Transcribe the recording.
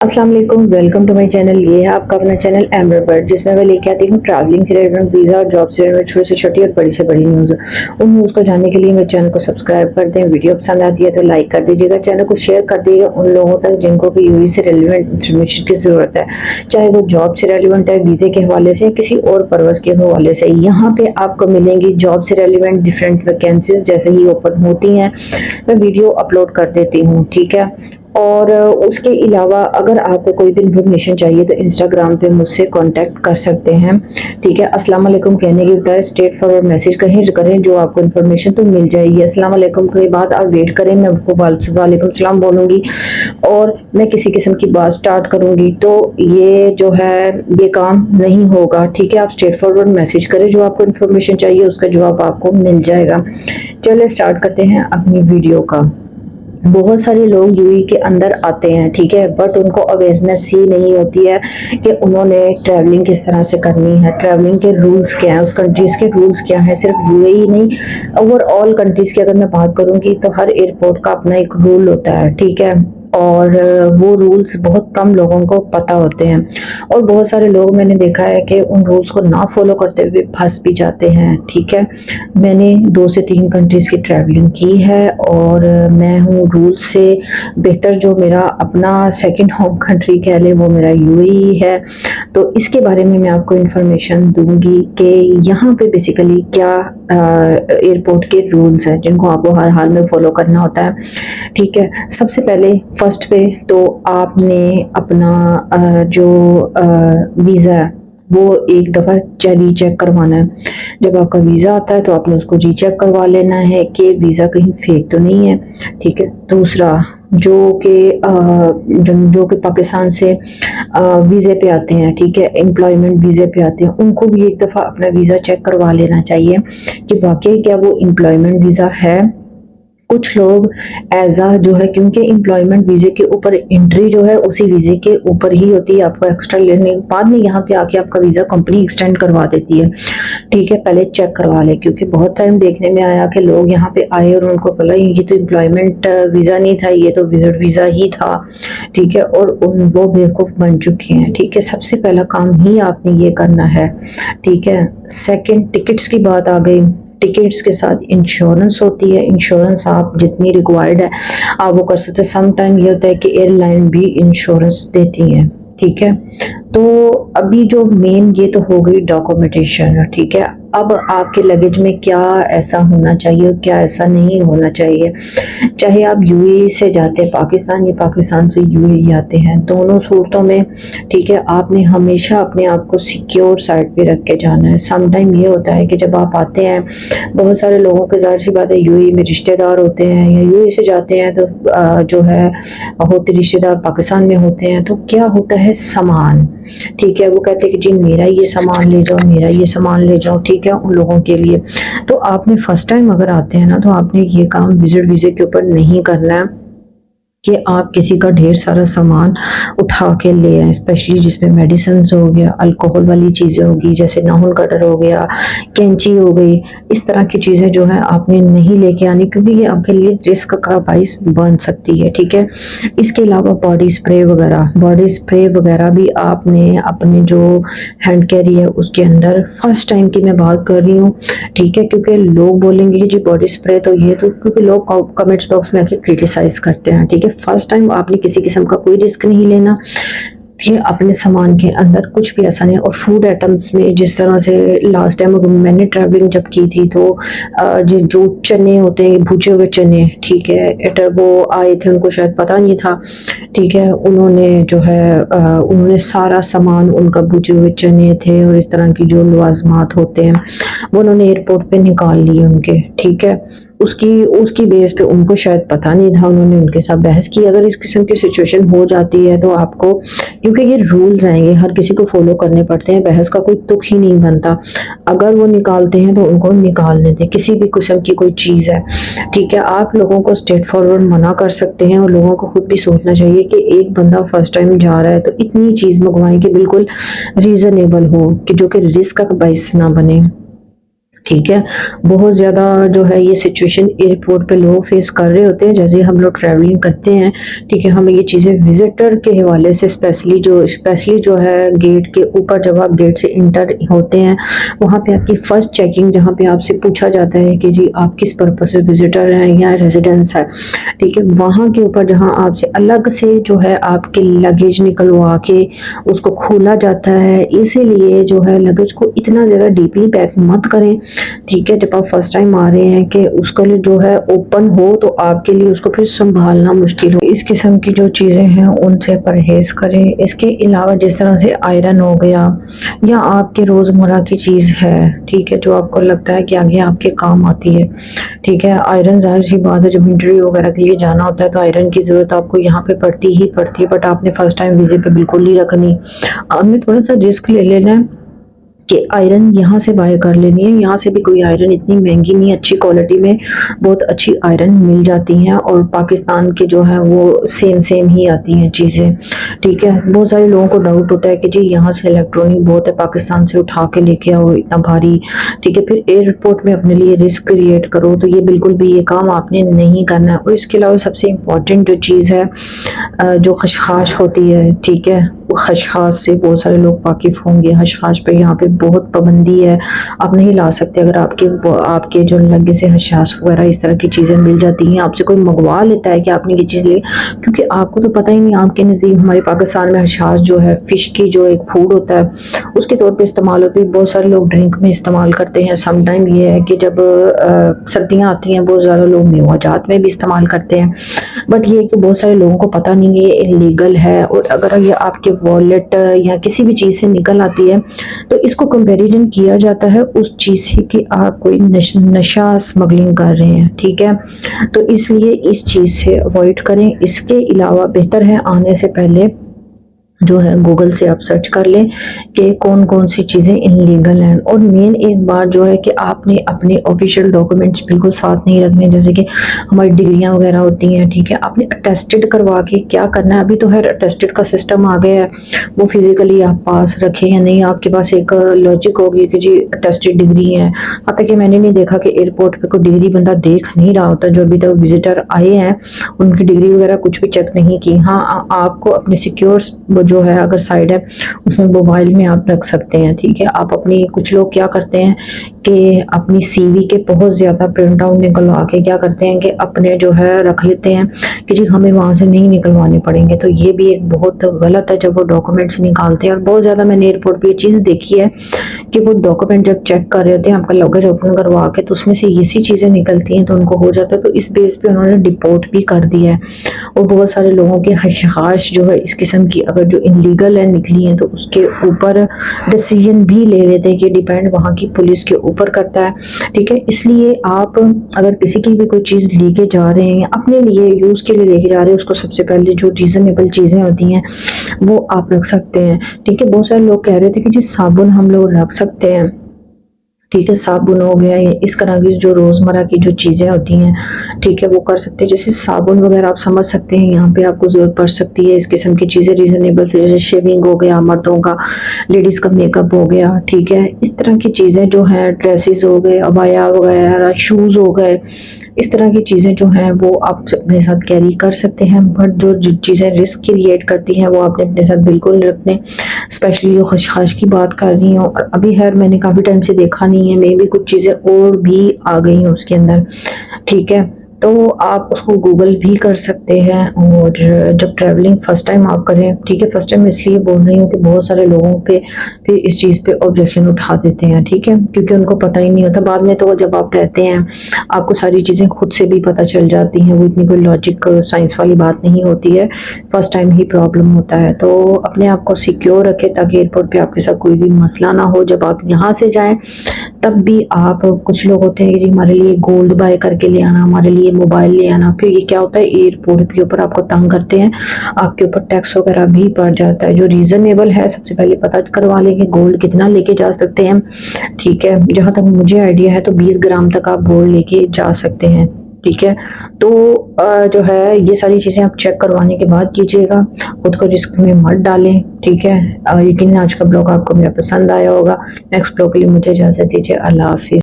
अस्सलाम वालेकुम, welcome to my channel. ये है आपका अपना चैनल एम्बर बर्ड, जिसमें मैं लेके आती हूँ ट्रैवलिंग से रिलेटेड, वीज़ा और जॉब से रिलेटेड छोटी से छोटी और बड़ी से बड़ी न्यूज़। उन न्यूज़ को जानने के लिए मेरे चैनल को सब्सक्राइब कर दें। वीडियो पसंद आती है तो लाइक कर दीजिएगा, चैनल को शेयर कर दीजिएगा उन लोगों तक जिनको भी यूएई से रिलेवेंट इन्फॉर्मेशन की ज़रूरत है, चाहे वो जॉब से रेलिवेंट है, वीज़े के हवाले से, किसी और पर्पज़ के हवाले से। यहाँ पे आपको मिलेंगी जॉब से रेलिवेंट डिफरेंट वैकेंसीज, जैसे ही ओपन होती हैं मैं वीडियो अपलोड कर देती हूँ, ठीक है। और उसके अलावा अगर आपको कोई भी इन्फॉर्मेशन चाहिए तो इंस्टाग्राम पे मुझसे कांटेक्ट कर सकते हैं, ठीक है। अस्सलाम वालेकुम कहने के बजाय स्ट्रेट फॉरवर्ड मैसेज कहीं करें, जो आपको इन्फॉर्मेशन तो मिल जाएगी। अस्सलाम वालेकुम के बाद आप वेट करें, मैं आपको वालेकुम सलाम बोलूँगी और मैं किसी किस्म की बात स्टार्ट करूँगी तो ये जो है ये काम नहीं होगा, ठीक है। आप स्ट्रेट फॉरवर्ड मैसेज करें, जो आपको इन्फॉर्मेशन चाहिए उसका जवाब आपको मिल जाएगा। चलिए स्टार्ट करते हैं अपनी वीडियो का। बहुत सारे लोग यूएई के अंदर आते हैं, ठीक है, बट उनको अवेयरनेस ही नहीं होती है कि उन्होंने ट्रैवलिंग किस तरह से करनी है, ट्रैवलिंग के रूल्स क्या हैं, उस कंट्रीज़ के रूल्स क्या हैं। सिर्फ यूएई नहीं, ओवरऑल कंट्रीज़ की अगर मैं बात करूँगी तो हर एयरपोर्ट का अपना एक रूल होता है, ठीक है। और वो रूल्स बहुत कम लोगों को पता होते हैं और बहुत सारे लोग मैंने देखा है कि उन रूल्स को ना फॉलो करते हुए फंस भी जाते हैं, ठीक है। मैंने 2 से 3 कंट्रीज़ की ट्रैवलिंग की है और मैं हूँ रूल्स से बेहतर, जो मेरा अपना सेकंड होम कंट्री कह लें वो मेरा यूएई है। तो इसके बारे में मैं आपको इन्फॉर्मेशन दूंगी कि यहाँ पे बेसिकली क्या एयरपोर्ट के रूल्स हैं जिनको आपको हर हाल में फॉलो करना होता है, ठीक है। सबसे पहले फर्स्ट पे तो आपने अपना जो वीज़ा है वो एक दफ़ा रीचेक करवाना है। जब आपका वीज़ा आता है तो आपने उसको रीचेक करवा लेना है कि वीज़ा कहीं फेक तो नहीं है, ठीक है। दूसरा, जो कि पाकिस्तान से वीज़े पे आते हैं, ठीक है, एम्प्लॉयमेंट वीज़े पे आते हैं, उनको भी एक दफ़ा अपना वीज़ा चेक करवा लेना चाहिए कि वाकई क्या वो एम्प्लॉयमेंट वीज़ा है। कुछ लोग एज़ जो है, क्योंकि एम्प्लॉयमेंट वीज़े के ऊपर एंट्री जो है उसी वीज़े के ऊपर ही होती है, आपको एक्स्ट्रा लेने के बाद में यहाँ पे आके आपका वीज़ा कंपनी एक्सटेंड करवा देती है, ठीक है। पहले चेक करवा लें, क्योंकि बहुत टाइम देखने में आया कि लोग यहाँ पे आए और उनको बोला ये तो एम्प्लॉयमेंट वीज़ा नहीं था, ये तो विजिट वीज़ा ही था, ठीक है, और वो बेवकूफ़ बन चुके हैं, ठीक है। सबसे पहला काम ही आपने ये करना है, ठीक है। सेकंड, टिकट्स की बात आ गई। टिकट्स के साथ इंश्योरेंस होती है, इंश्योरेंस आप जितनी रिक्वायर्ड है आप वो कर सकते हैं। सम टाइम ये होता है कि एयरलाइन भी इंश्योरेंस देती है, ठीक है। तो अभी जो मेन ये तो हो गई डॉक्यूमेंटेशन, ठीक है। अब आपके लगेज में क्या ऐसा होना चाहिए और क्या ऐसा नहीं होना चाहिए। चाहे आप यूएई से जाते हैं पाकिस्तान या पाकिस्तान से यूएई आते हैं, दोनों सूरतों में, ठीक है, आपने हमेशा अपने आप को सिक्योर साइड पे रख के जाना है। सम टाइम ये होता है कि जब आप आते हैं, बहुत सारे लोगों के ज़ाहिर सी बात है यूएई में रिश्तेदार होते हैं या यूएई से जाते हैं तो जो है होते रिश्तेदार पाकिस्तान में होते हैं, तो क्या होता है सामान, ठीक है, वो कहते हैं कि जी मेरा ये सामान ले जाओ, मेरा ये सामान ले जाओ, ठीक है, उन लोगों के लिए। तो आपने फर्स्ट टाइम अगर आते हैं ना तो आपने ये काम विजिट वीज़े के ऊपर नहीं करना है कि आप किसी का ढेर सारा सामान उठा के ले आए, स्पेशली जिसमें मेडिसिन हो गया, अल्कोहल वाली चीज़ें होगी, जैसे नाखून कटर हो गया, कैंची हो गई, इस तरह की चीज़ें जो है आपने नहीं लेके आनी, क्योंकि ये आपके लिए रिस्क का बाइस बन सकती है, ठीक है। इसके अलावा बॉडी स्प्रे वगैरह भी आपने अपने जो हैंड कैरी है उसके अंदर, फर्स्ट टाइम की मैं बात कर रही हूँ, ठीक है, क्योंकि लोग बोलेंगे कि जी बॉडी स्प्रे तो ये तो, क्योंकि लोग कमेंट्स बॉक्स में आके क्रिटिसाइज करते हैं, ठीक है। फर्स्ट टाइम आपने किसी किस्म का कोई रिस्क नहीं लेना, ये अपने सामान के अंदर कुछ भी ऐसा नहीं। और फूड आइटम्स में जिस तरह से लास्ट टाइम मैंने ट्रैवलिंग जब की थी तो जो चने होते हैं भुजे हुए चने, ठीक है, वो आए थे, उनको शायद पता नहीं था, ठीक है, उन्होंने जो है उन्होंने सारा सामान, उनका भुजे हुए चने थे और इस तरह की जो लवाजमात होते हैं वो उन्होंने एयरपोर्ट पे निकाल लिए उनके, ठीक है। उसकी उसकी बेस पे उनको शायद पता नहीं था, उन्होंने उनके साथ बहस की। अगर इस किस्म की सिचुएशन हो जाती है तो आपको, क्योंकि ये रूल्स आएंगे हर किसी को फॉलो करने पड़ते हैं, बहस का कोई तुक ही नहीं बनता। अगर वो निकालते हैं तो उनको निकालने दें, किसी भी किस्म की कोई चीज़ है, ठीक है। आप लोगों को स्ट्रेट फॉरवर्ड मना कर सकते हैं और लोगों को खुद भी सोचना चाहिए कि एक बंदा फर्स्ट टाइम जा रहा है तो इतनी चीज़ मंगवाएं कि बिल्कुल रीज़नेबल हो, कि जो कि रिस्क का बाइस ना बने। ठीक है। बहुत ज़्यादा जो है ये सिचुएशन एयरपोर्ट पे लोग फेस कर रहे होते हैं, जैसे हम लोग ट्रैवलिंग करते हैं, ठीक है, हमें ये चीज़ें विजिटर के हवाले से स्पेशली जो है गेट के ऊपर जब आप गेट से इंटर होते हैं, वहाँ पे आपकी फर्स्ट चेकिंग जहाँ पे आपसे पूछा जाता है कि जी आप किस पर्पज से विजिटर हैं या रेजिडेंस है, ठीक है, वहाँ के ऊपर जहाँ आपसे अलग से जो है आपके लगेज निकलवा के उसको खोला जाता है। इसीलिए जो है लगेज को इतना ज़्यादा डीपली पैक मत करें, ठीक है, जब आप फर्स्ट टाइम आ रहे हैं कि उसके लिए जो है ओपन हो तो आपके लिए उसको फिर संभालना मुश्किल हो। इस किस्म की जो चीज़ें हैं उनसे परहेज़ करें। इसके अलावा जिस तरह से आयरन हो गया या आपके रोज़मर्रा की चीज़ है, ठीक है, जो आपको लगता है कि आगे आपके काम आती है, ठीक है, आयरन ज़ाहिर सी बात है जब इंटरव्यू वगैरह के लिए जाना होता है तो आयरन की ज़रूरत आपको यहाँ पे पड़ती ही पड़ती है, बट आपने फर्स्ट टाइम वीज़े पे बिल्कुल नहीं रखनी। आपने थोड़ा सा रिस्क ले लेना है कि आयरन यहाँ से बाय कर लेनी है। यहाँ से भी कोई आयरन इतनी महंगी नहीं, अच्छी क्वालिटी में बहुत अच्छी आयरन मिल जाती हैं और पाकिस्तान के जो हैं वो सेम ही आती हैं चीज़ें, ठीक है। बहुत सारे लोगों को डाउट होता है कि जी यहाँ से इलेक्ट्रॉनिक बहुत है, पाकिस्तान से उठा के लेके आओ इतना भारी, ठीक है, फिर एयरपोर्ट में अपने लिए रिस्क क्रिएट करो, तो ये बिल्कुल भी ये काम आपने नहीं करना है। और इसके अलावा सबसे इम्पोर्टेंट जो चीज़ है जो खशखाश होती है, ठीक है, खशखाश से बहुत सारे लोग वाकिफ़ होंगे। खशखाश पे यहाँ पे बहुत पाबंदी है, आप नहीं ला सकते। अगर आपके जो लगे से हशाश वगैरह इस तरह की चीज़ें मिल जाती हैं, आपसे कोई मंगवा लेता है कि आपने ये चीज़ ली, क्योंकि आपको तो पता ही नहीं आपके नज़दीक हमारे पाकिस्तान में हशाश जो है फ़िश की जो एक फूड होता है उसके तौर पे इस्तेमाल होती है। बहुत सारे लोग ड्रिंक में इस्तेमाल करते हैं। सम टाइम ये है कि जब सर्दियाँ आती हैं बहुत ज़्यादा लोग मेवाजात में भी इस्तेमाल करते हैं, बट ये है कि बहुत सारे लोगों को पता नहीं है ये इलीगल है। और अगर ये आपके वॉलेट या किसी भी चीज़ से निकल आती है तो इसको कंपैरिजन किया जाता है उस चीज़ से कि आप कोई नशा स्मगलिंग कर रहे हैं, ठीक है, तो इसलिए इस चीज़ से अवॉइड करें। इसके अलावा बेहतर है आने से पहले जो है गूगल से आप सर्च कर लें कि कौन कौन सी चीज़ें इलीगल हैं। और मेन एक बात जो है कि आपने अपने ऑफिशियल डॉक्यूमेंट्स बिल्कुल साथ नहीं रखने, जैसे कि हमारी डिग्रियां वगैरह होती हैं, ठीक है, आपने अटेस्टेड करवा के क्या करना है। अभी तो है अटेस्टेड का सिस्टम आ गया है, वो फिजिकली आप पास रखें या नहीं, आपके पास एक लॉजिक होगी कि जी अटेस्टेड डिग्री है। हालांकि कि मैंने नहीं देखा कि एयरपोर्ट पे कोई डिग्री बंदा देख नहीं रहा होता, जो अभी तक विजिटर आए हैं उनकी डिग्री वगैरह कुछ भी चेक नहीं की। हाँ, आपको अपने सिक्योर जो है अगर साइड है उसमें मोबाइल में आप रख सकते हैं, ठीक है। आप अपनी कुछ लोग क्या करते हैं कि अपनी सीवी के बहुत ज़्यादा प्रिंट आउट निकलवा के क्या करते हैं कि अपने जो है रख लेते हैं कि जी हमें वहाँ से नहीं निकलवाने पड़ेंगे, तो ये भी एक बहुत गलत है जब वो डॉक्यूमेंट्स निकालते हैं। और बहुत ज़्यादा मैंने एयरपोर्ट पे ये चीज़ देखी है कि वो डॉक्यूमेंट जब चेक कर रहे होते हैं आपका लगेज ओपन करवा के, तो उसमें से ऐसी चीज़ें निकलती हैं तो उनको हो जाता है, तो इस बेस पे उन्होंने डिपोर्ट भी कर दिया है। और बहुत सारे लोगों के हशाश जो है इस किस्म की अगर जो इलीगल है निकली है तो उसके ऊपर डिसीजन भी ले लेते हैं कि डिपेंड वहाँ की पुलिस के ऊपर करता है, ठीक है। इसलिए आप अगर किसी की भी कोई चीज़ लेके जा रहे हैं अपने लिए यूज़ के लिए लेके जा रहे हैं, उसको सबसे पहले जो रीज़नेबल चीज़ें होती हैं वो आप रख सकते हैं, ठीक है। बहुत सारे लोग कह रहे थे कि जी साबुन हम लोग रख सकते हैं, ठीक है, साबुन हो गया, ये इस तरह की जो रोज़मर्रा की जो चीज़ें होती हैं, ठीक है, वो कर सकते हैं। जैसे साबुन वगैरह आप समझ सकते हैं यहाँ पे आपको ज़रूरत पड़ सकती है इस किस्म की चीज़ें रीज़नेबल से, जैसे शेविंग हो गया मर्दों का, लेडीज़ का मेकअप हो गया, ठीक है, इस तरह की चीज़ें जो हैं, ड्रेसेस हो गए, अबाया वगैरह, शूज़ हो गए, इस तरह की चीज़ें जो हैं वो आप अपने साथ कैरी कर सकते हैं। बट जो चीज़ें रिस्क क्रिएट करती हैं वो आपने अपने साथ बिल्कुल नहीं रखने। स्पेशली जो खशखाश की बात कर रही हूँ, और अभी खैर मैंने काफ़ी टाइम से देखा नहीं है, मे भी कुछ चीज़ें और भी आ गई हैं उसके अंदर, ठीक है, तो आप उसको गूगल भी कर सकते हैं। और जब ट्रैवलिंग फ़र्स्ट टाइम आप करें, ठीक है, फ़र्स्ट टाइम इसलिए बोल रही हूँ कि बहुत सारे लोगों पे फिर इस चीज़ पे ऑब्जेक्शन उठा देते हैं, ठीक है, क्योंकि उनको पता ही नहीं होता। बाद में तो जब आप रहते हैं आपको सारी चीज़ें खुद से भी पता चल जाती हैं, वो इतनी कोई लॉजिक साइंस वाली बात नहीं होती है, फ़र्स्ट टाइम ही प्रॉब्लम होता है। तो अपने आप को सिक्योर रखें ताकि एयरपोर्ट पे आपके साथ कोई भी मसला ना हो। जब आप यहाँ से जाएँ तब भी आप, कुछ लोग होते हैं कि हमारे लिए गोल्ड बाय करके ले आना, हमारे लिए मोबाइल ले आना, फिर ये क्या होता है एयरपोर्ट के ऊपर आपको तंग करते हैं, आपके ऊपर टैक्स वगैरह भी पड़ जाता है। जो रीजनेबल है सबसे पहले पता करवा लें कि गोल्ड कितना लेके जा सकते हैं, ठीक है, जहाँ तक मुझे आइडिया है तो 20 ग्राम तक आप गोल्ड लेके जा सकते हैं, ठीक है। तो जो है ये सारी चीज़ें आप चेक करवाने के बाद कीजिएगा, खुद को रिस्क में मत डालें, ठीक है। यकीन आज का ब्लॉग आपको मेरा पसंद आया होगा। नेक्स्ट ब्लॉग के लिए मुझे इजाज़त दीजिए। अल्लाह हाफिज़।